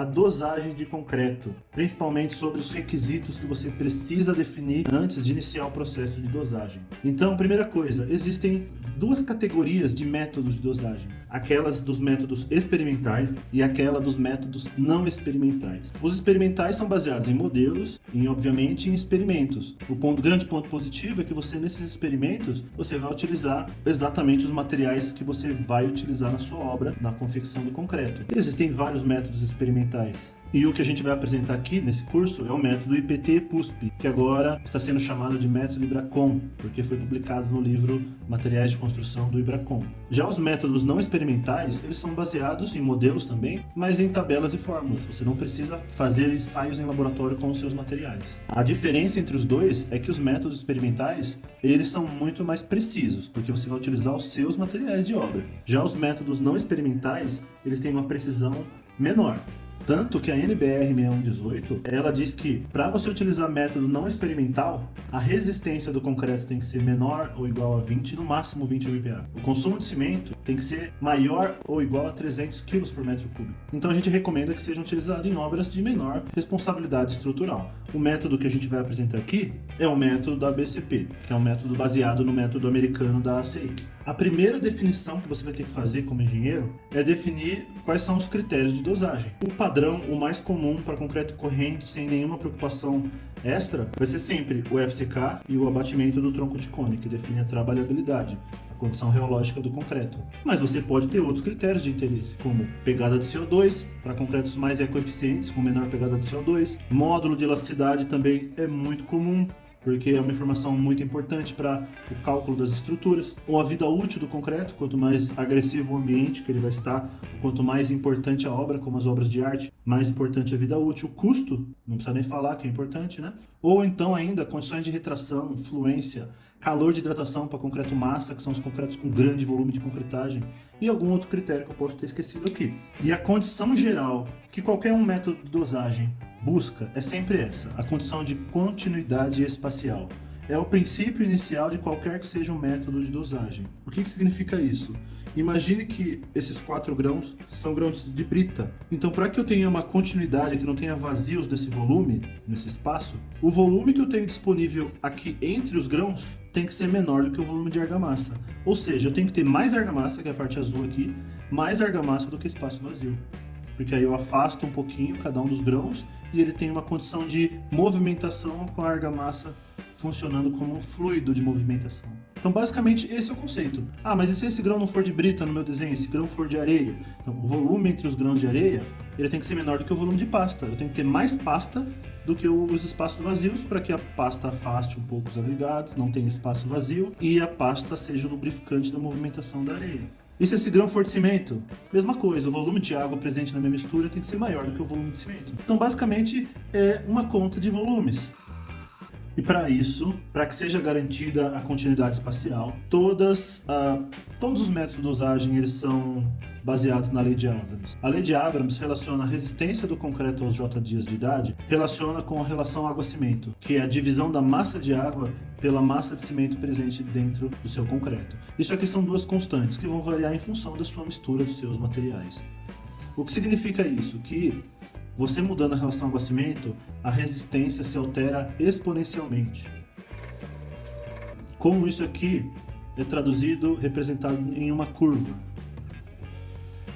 a dosagem de concreto, principalmente sobre os requisitos que você precisa definir antes de iniciar o processo de dosagem. Então, primeira coisa, existem duas categorias de métodos de dosagem. Aquelas dos métodos experimentais e aquela dos métodos não experimentais. Os experimentais são baseados em modelos e, obviamente, em experimentos. O grande ponto positivo é que você, nesses experimentos, você vai utilizar exatamente os materiais que você vai utilizar na sua obra, na confecção do concreto. Existem vários métodos experimentais. E o que a gente vai apresentar aqui nesse curso é o método IPT-PUSP, que agora está sendo chamado de método IBRACON, porque foi publicado no livro Materiais de Construção do IBRACON. Já os métodos não experimentais, eles são baseados em modelos também, mas em tabelas e fórmulas. Você não precisa fazer ensaios em laboratório com os seus materiais. A diferença entre os dois é que os métodos experimentais, eles são muito mais precisos, porque você vai utilizar os seus materiais de obra. Já os métodos não experimentais, eles têm uma precisão menor. Tanto que a NBR 6118, ela diz que para você utilizar método não experimental, a resistência do concreto tem que ser menor ou igual a 20, no máximo 20 MPa. O consumo de cimento tem que ser maior ou igual a 300 kg por metro cúbico. Então a gente recomenda que seja utilizado em obras de menor responsabilidade estrutural. O método que a gente vai apresentar aqui é o método da BCP, que é um método baseado no método americano da ACI. A primeira definição que você vai ter que fazer como engenheiro é definir quais são os critérios de dosagem. O padrão, o mais comum para concreto corrente, sem nenhuma preocupação extra, vai ser sempre o FCK e o abatimento do tronco de cone, que define a trabalhabilidade, a condição reológica do concreto. Mas você pode ter outros critérios de interesse, como pegada de CO2, para concretos mais ecoeficientes, com menor pegada de CO2. Módulo de elasticidade também é muito comum, porque é uma informação muito importante para o cálculo das estruturas. Ou a vida útil do concreto, quanto mais agressivo o ambiente que ele vai estar, quanto mais importante a obra, como as obras de arte, mais importante a vida útil. O custo, não precisa nem falar que é importante, né? Ou então ainda condições de retração, fluência, calor de hidratação para concreto massa, que são os concretos com grande volume de concretagem, e algum outro critério que eu posso ter esquecido aqui. E a condição geral que qualquer um método de dosagem busca é sempre essa, a condição de continuidade espacial. É o princípio inicial de qualquer que seja um método de dosagem. O que significa isso? Imagine que esses 4 grãos são grãos de brita. Então, para que eu tenha uma continuidade, que não tenha vazios desse volume, nesse espaço, o volume que eu tenho disponível aqui entre os grãos tem que ser menor do que o volume de argamassa. Ou seja, eu tenho que ter mais argamassa, que é a parte azul aqui, mais argamassa do que espaço vazio. Porque aí eu afasto um pouquinho cada um dos grãos e ele tem uma condição de movimentação com a argamassa funcionando como um fluido de movimentação. Então, basicamente, esse é o conceito. Ah, mas e se esse grão não for de brita no meu desenho, esse grão for de areia? Então, o volume entre os grãos de areia, ele tem que ser menor do que o volume de pasta. Eu tenho que ter mais pasta do que os espaços vazios, para que a pasta afaste um pouco os agregados, não tenha espaço vazio, e a pasta seja o lubrificante da movimentação da areia. E se esse grão for de cimento? Mesma coisa, o volume de água presente na minha mistura tem que ser maior do que o volume de cimento. Então, basicamente, é uma conta de volumes. E para isso, para que seja garantida a continuidade espacial, todos os métodos de dosagem eles são baseados na Lei de Abrams. A Lei de Abrams relaciona a resistência do concreto aos J dias de idade, relaciona com a relação água-cimento, que é a divisão da massa de água pela massa de cimento presente dentro do seu concreto. Isso aqui são duas constantes que vão variar em função da sua mistura dos seus materiais. O que significa isso? Que você mudando a relação água-cimento, a resistência se altera exponencialmente. Como isso aqui é traduzido, representado em uma curva.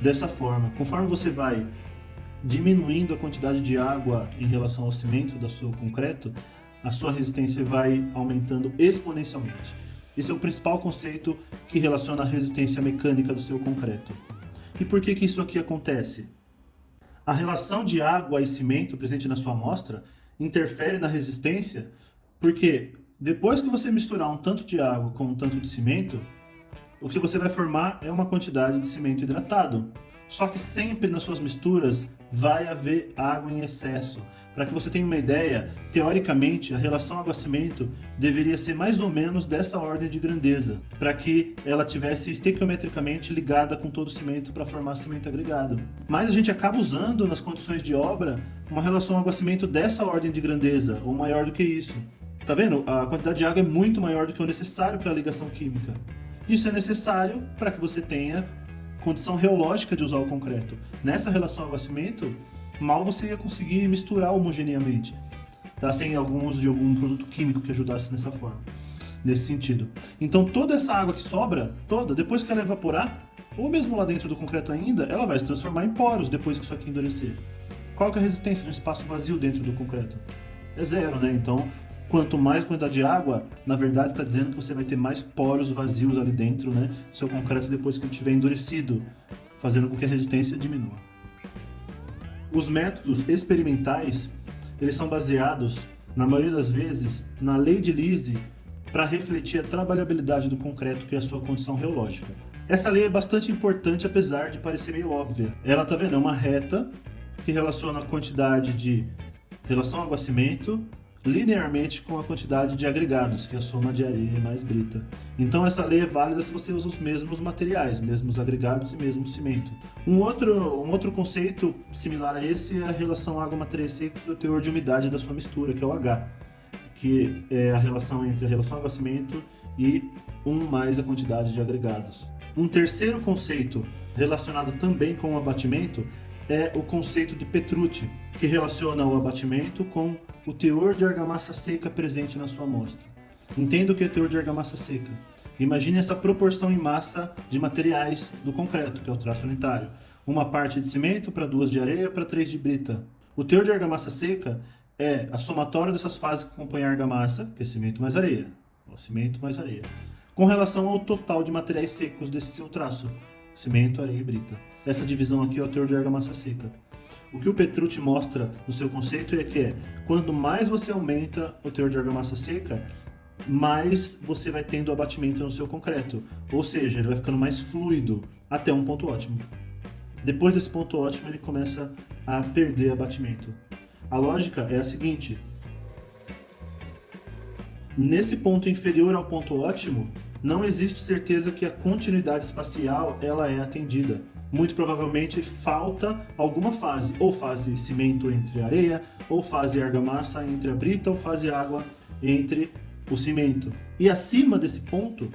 Dessa forma, conforme você vai diminuindo a quantidade de água em relação ao cimento do seu concreto, a sua resistência vai aumentando exponencialmente. Esse é o principal conceito que relaciona a resistência mecânica do seu concreto. E por que isso aqui acontece? A relação de água e cimento presente na sua amostra interfere na resistência, porque depois que você misturar um tanto de água com um tanto de cimento, o que você vai formar é uma quantidade de cimento hidratado. Só que sempre nas suas misturas vai haver água em excesso. Para que você tenha uma ideia, teoricamente a relação água-cimento deveria ser mais ou menos dessa ordem de grandeza, para que ela tivesse estequiometricamente ligada com todo o cimento para formar cimento agregado. Mas a gente acaba usando nas condições de obra uma relação água-cimento dessa ordem de grandeza, ou maior do que isso. Tá vendo? A quantidade de água é muito maior do que o necessário para a ligação química. Isso é necessário para que você tenha condição reológica de usar o concreto. Nessa relação água-cimento, mal você ia conseguir misturar homogeneamente, tá? Sem algum uso de algum produto químico que ajudasse nessa forma, nesse sentido. Então toda essa água que sobra, toda, depois que ela evaporar, ou mesmo lá dentro do concreto ainda, ela vai se transformar em poros depois que isso aqui endurecer. Qual que é a resistência de um espaço vazio dentro do concreto? É zero, né? Então, quanto mais quantidade de água, na verdade está dizendo que você vai ter mais poros vazios ali dentro, né, do seu concreto depois que ele estiver endurecido, fazendo com que a resistência diminua. Os métodos experimentais, eles são baseados, na maioria das vezes, na lei de Lise para refletir a trabalhabilidade do concreto, que é a sua condição reológica. Essa lei é bastante importante, apesar de parecer meio óbvia. Ela, tá vendo, é uma reta que relaciona a quantidade de relação água-cimento linearmente com a quantidade de agregados, que é a soma de areia mais brita. Então essa lei é válida se você usa os mesmos materiais, mesmos agregados e mesmo cimento. Um outro conceito similar a esse é a relação água-materiais secos e o teor de umidade da sua mistura, que é o H, que é a relação entre a relação água-cimento e 1 mais a quantidade de agregados. Um terceiro conceito relacionado também com o abatimento é o conceito de Petrucci, que relaciona o abatimento com o teor de argamassa seca presente na sua amostra. Entenda o que é teor de argamassa seca. Imagine essa proporção em massa de materiais do concreto, que é o traço unitário. 1 parte de cimento para 2 de areia para 3 de brita. O teor de argamassa seca é a somatória dessas fases que compõem a argamassa, que é cimento mais areia, cimento mais areia, com relação ao total de materiais secos desse seu traço, cimento, areia e brita. Essa divisão aqui é o teor de argamassa seca. O que o Petrucci mostra no seu conceito é que quanto mais você aumenta o teor de argamassa seca, mais você vai tendo abatimento no seu concreto. Ou seja, ele vai ficando mais fluido até um ponto ótimo. Depois desse ponto ótimo, ele começa a perder abatimento. A lógica é a seguinte: nesse ponto inferior ao ponto ótimo, não existe certeza que a continuidade espacial ela é atendida. Muito provavelmente falta alguma fase, ou fase cimento entre areia, ou fase argamassa entre a brita, ou fase água entre o cimento. E acima desse ponto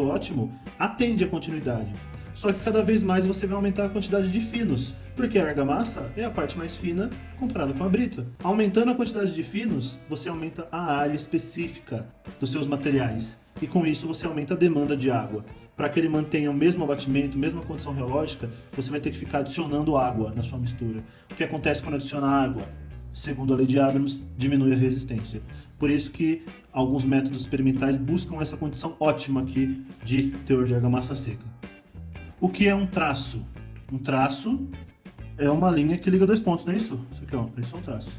ótimo, atende a continuidade. Só que cada vez mais você vai aumentar a quantidade de finos, porque a argamassa é a parte mais fina comparada com a brita. Aumentando a quantidade de finos, você aumenta a área específica dos seus materiais. E com isso você aumenta a demanda de água. Para que ele mantenha o mesmo abatimento, mesma condição reológica, você vai ter que ficar adicionando água na sua mistura. O que acontece quando adiciona água? Segundo a lei de Abrams, diminui a resistência. Por isso que alguns métodos experimentais buscam essa condição ótima aqui de teor de argamassa seca. O que é um traço? Um traço é uma linha que liga dois pontos, não é isso? Isso aqui, ó, isso é um traço.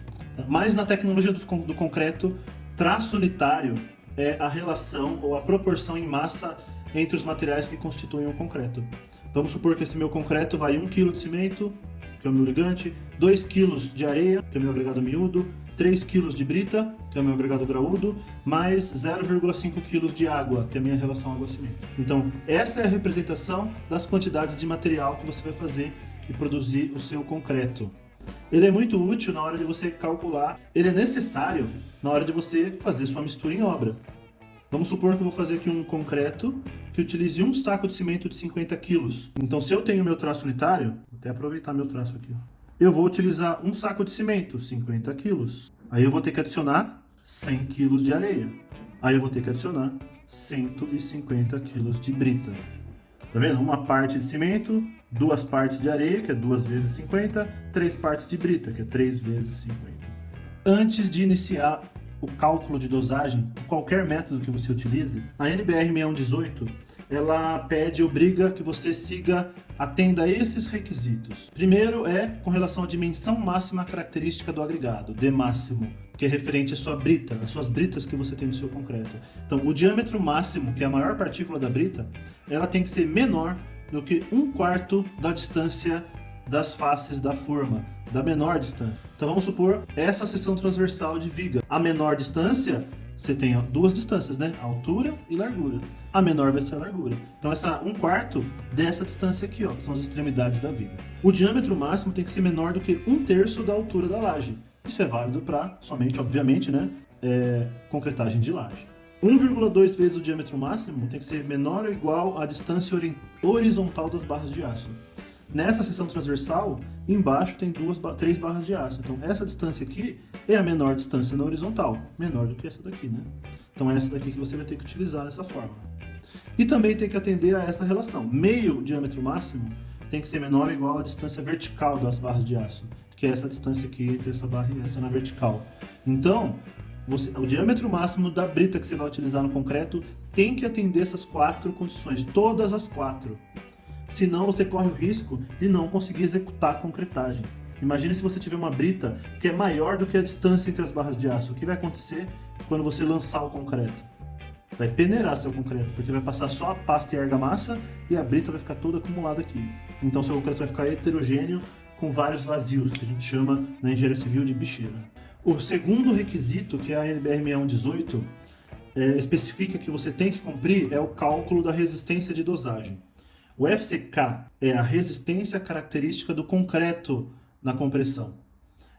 Mas na tecnologia do concreto, traço unitário é a relação ou a proporção em massa entre os materiais que constituem o concreto. Vamos supor que esse meu concreto vai 1 kg de cimento, que é o meu ligante, 2 kg de areia, que é o meu agregado miúdo, 3 kg de brita, que é o meu agregado graúdo, mais 0,5 kg de água, que é a minha relação água-cimento. Então, essa é a representação das quantidades de material que você vai fazer e produzir o seu concreto. Ele é muito útil na hora de você calcular, ele é necessário na hora de você fazer sua mistura em obra. Vamos supor que eu vou fazer aqui um concreto que utilize um saco de cimento de 50 kg. Então, se eu tenho meu traço unitário, vou até aproveitar meu traço aqui, eu vou utilizar um saco de cimento, 50 kg. Aí eu vou ter que adicionar 100 kg de areia. Aí eu vou ter que adicionar 150 kg de brita. Tá vendo? Uma parte de cimento, 2 partes de areia, que é 2 vezes 50, 3 partes de brita, que é 3 vezes 50. Antes de iniciar o cálculo de dosagem, qualquer método que você utilize, a NBR 6118, ela pede, obriga que você atenda a esses requisitos. Primeiro é com relação à dimensão máxima característica do agregado, D máximo, que é referente à sua brita, às suas britas que você tem no seu concreto. Então, o diâmetro máximo, que é a maior partícula da brita, ela tem que ser menor do que 1/4 da distância das faces da forma, da menor distância. Então vamos supor essa seção transversal de viga. A menor distância, você tem duas distâncias, né? Altura e largura. A menor vai ser a largura. Então essa 1/4 dessa distância aqui, ó, que são as extremidades da viga. O diâmetro máximo tem que ser menor do que 1/3 da altura da laje. Isso é válido para somente, obviamente, né? Concretagem de laje. 1,2 vezes o diâmetro máximo tem que ser menor ou igual à distância horizontal das barras de aço. Nessa seção transversal, embaixo tem 3 barras de aço. Então essa distância aqui é a menor distância na horizontal, menor do que essa daqui, né? Então é essa daqui que você vai ter que utilizar nessa forma. E também tem que atender a essa relação. Meio diâmetro máximo tem que ser menor ou igual à distância vertical das barras de aço, que é essa distância aqui entre essa barra e essa na vertical. Então, o diâmetro máximo da brita que você vai utilizar no concreto tem que atender essas 4 condições, todas as 4. Senão você corre o risco de não conseguir executar a concretagem. Imagine se você tiver uma brita que é maior do que a distância entre as barras de aço. O que vai acontecer quando você lançar o concreto? Vai peneirar seu concreto, porque vai passar só a pasta e a argamassa e a brita vai ficar toda acumulada aqui. Então seu concreto vai ficar heterogêneo com vários vazios, que a gente chama na engenharia civil de bicheira. O segundo requisito, que é a NBR 6118, especifica que você tem que cumprir é o cálculo da resistência de dosagem. O FCK é a resistência característica do concreto na compressão.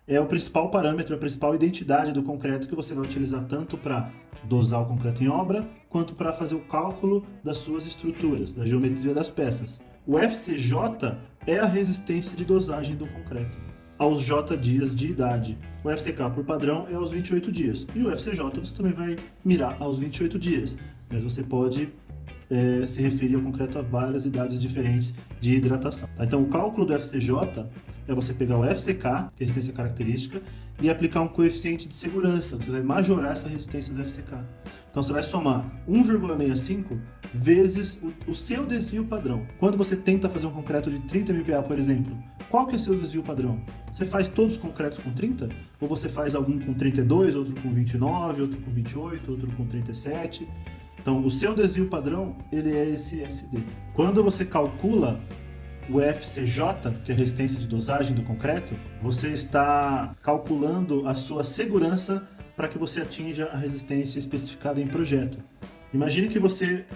É o principal parâmetro, a principal identidade do concreto que você vai utilizar tanto para dosar o concreto em obra, quanto para fazer o cálculo das suas estruturas, da geometria das peças. O FCJ é a resistência de dosagem do concreto aos J dias de idade. O FCK, por padrão, é aos 28 dias. E o FCJ você também vai mirar aos 28 dias, mas você pode se referir ao concreto a várias idades diferentes de hidratação. Então, o cálculo do FCJ é você pegar o FCK, que é a resistência característica, e aplicar um coeficiente de segurança. Você vai majorar essa resistência do FCK. Então, você vai somar 1,65 vezes o seu desvio padrão. Quando você tenta fazer um concreto de 30 MPa, por exemplo, qual que é o seu desvio padrão? Você faz todos os concretos com 30? Ou você faz algum com 32, outro com 29, outro com 28, outro com 37? Então, o seu desvio padrão, ele é esse SD. Quando você calcula o FCJ, que é a resistência de dosagem do concreto, você está calculando a sua segurança para que você atinja a resistência especificada em projeto. Imagine que você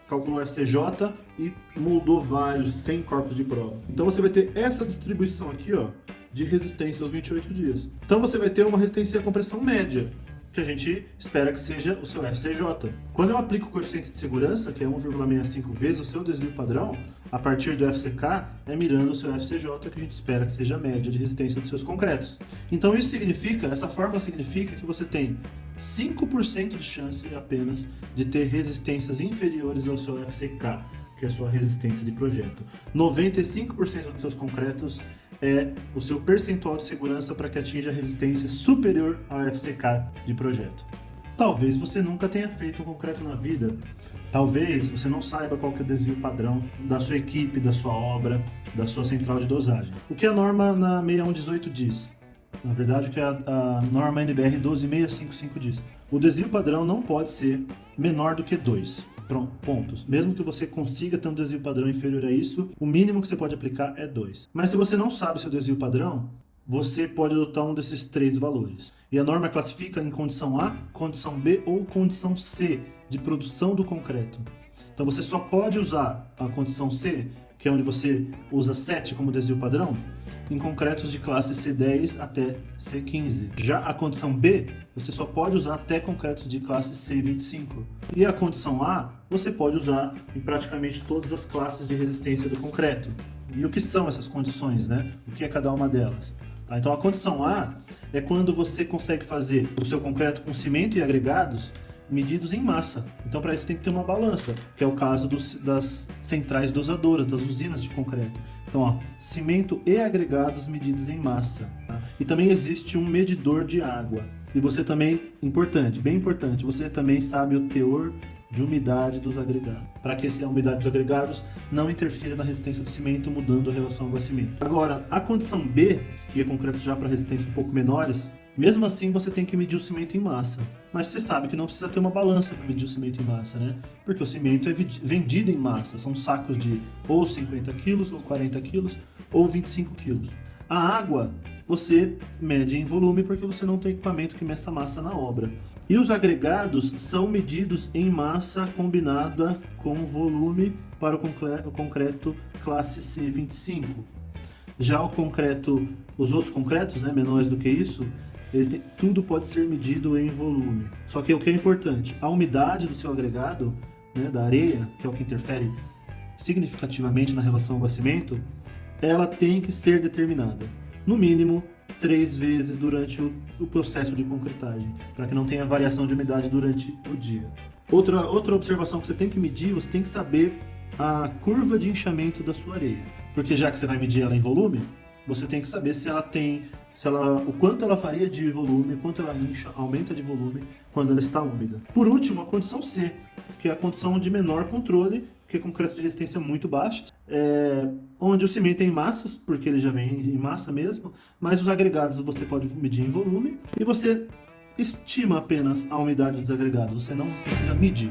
calculou o FCJ e moldou vários 100 corpos de prova. Então você vai ter essa distribuição aqui, ó, de resistência aos 28 dias. Então você vai ter uma resistência à compressão média, que a gente espera que seja o seu FCJ. Quando eu aplico o coeficiente de segurança, que é 1,65 vezes o seu desvio padrão, a partir do FCK, é mirando o seu FCJ, que a gente espera que seja a média de resistência dos seus concretos. Então isso significa, essa fórmula significa que você tem 5% de chance apenas de ter resistências inferiores ao seu FCK, que é a sua resistência de projeto. 95% dos seus concretos é o seu percentual de segurança para que atinja a resistência superior ao FCK de projeto. Talvez você nunca tenha feito um concreto na vida. Talvez você não saiba qual que é o desvio padrão da sua equipe, da sua obra, da sua central de dosagem. O que a norma na 6118 diz? Na verdade, o que a norma NBR 12655 diz? O desvio padrão não pode ser menor do que 2. Pontos. Mesmo que você consiga ter um desvio padrão inferior a isso, o mínimo que você pode aplicar é 2. Mas se você não sabe seu desvio padrão, você pode adotar um desses 3 valores. E a norma classifica em condição A, condição B ou condição C de produção do concreto. Então você só pode usar a condição C, que é onde você usa 7 como desvio padrão, em concretos de classe C10 até C15. Já a condição B, você só pode usar até concretos de classe C25. E a condição A, você pode usar em praticamente todas as classes de resistência do concreto. E o que são essas condições, né? O que é cada uma delas? Então a condição A é quando você consegue fazer o seu concreto com cimento e agregados medidos em massa. Então para isso tem que ter uma balança, que é o caso das centrais dosadoras, das usinas de concreto. Então, ó, cimento e agregados medidos em massa. Tá? E também existe um medidor de água. E você também, importante, bem importante, você também sabe o teor de umidade dos agregados, para que a umidade dos agregados não interfira na resistência do cimento, mudando a relação água-cimento. Agora, a condição B, que é concreto já para resistência um pouco menores, mesmo assim você tem que medir o cimento em massa. Mas você sabe que não precisa ter uma balança para medir o cimento em massa, né? Porque o cimento é vendido em massa, são sacos de ou 50 quilos, ou 40 quilos, ou 25 quilos. A água você mede em volume porque você não tem equipamento que meça massa na obra. E os agregados são medidos em massa combinada com volume para o concreto classe C25. Já o concreto, os outros concretos, né, menores do que isso, tudo pode ser medido em volume. Só que o que é importante, a umidade do seu agregado, né, da areia, que é o que interfere significativamente na relação água-cimento, ela tem que ser determinada. No mínimo, 3 vezes durante o processo de concretagem, para que não tenha variação de umidade durante o dia. Outra observação que você tem que medir, você tem que saber a curva de inchamento da sua areia. Porque já que você vai medir ela em volume, você tem que saber o quanto ela varia de volume, o quanto ela incha, aumenta de volume quando ela está úmida. Por último, a condição C, que é a condição de menor controle, que é concreto de resistência muito baixa, onde o cimento é em massas, porque ele já vem em massa mesmo, mas os agregados você pode medir em volume e você estima apenas a umidade dos agregados, você não precisa medir.